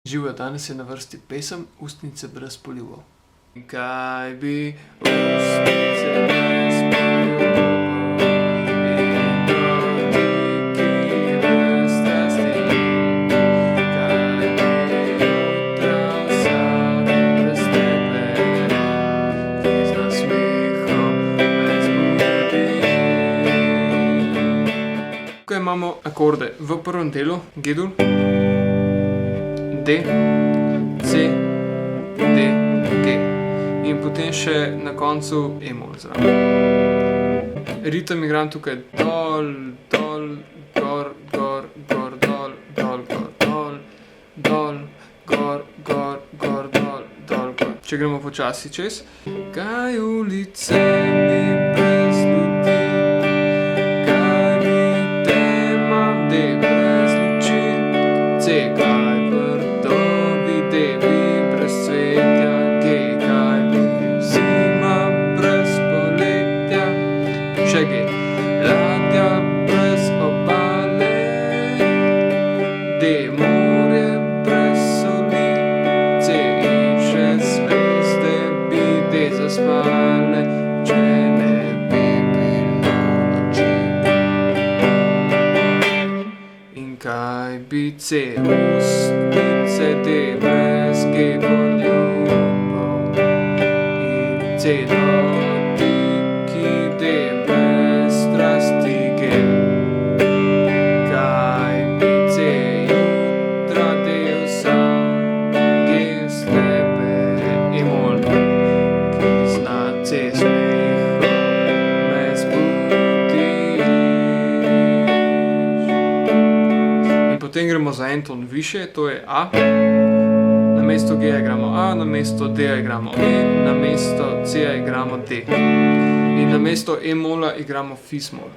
Živjo, danes je na vrsti pesem Ustnice brez poljubov. Kaj bi ustnice brez poljubov in dotiki brez strasti? Kaj bi jutra vsa brez tebe, ki z nasmehom me zbudi? Tukaj imamo akorde v prvem delu, G-dur, D, C, D, G. In potem še na koncu E-mol zraven. Ritem igram tukaj dol, dol, gor, gor, gor, dol, dol, gor, dol, dol, gor, gor, gor, dol, dol, gor. Če gremo počasi čez. Kaj ulice mi brez ljudi, kaj mi tema, D brez luči, C kaj vrtovi, D bi brez cvetja, G kaj bi zima brez poletja, še G ladja brez obale, D morje brez soli, C in še zvezde bi D zaspale, če ne bi bilo noči. In kaj bi C ustnice, D brez G poljubov in C dotiki, D brez strasti, G. Kaj bi C jutra, D vsa, G s tebe, E-mol, ki zna C smehom me zbudiš. In potem gremo za en ton više, to je A. Namesto G-ja igramo A, namesto D-ja igramo E, namesto C-ja igramo D. In namesto E-mola igramo fis-mol.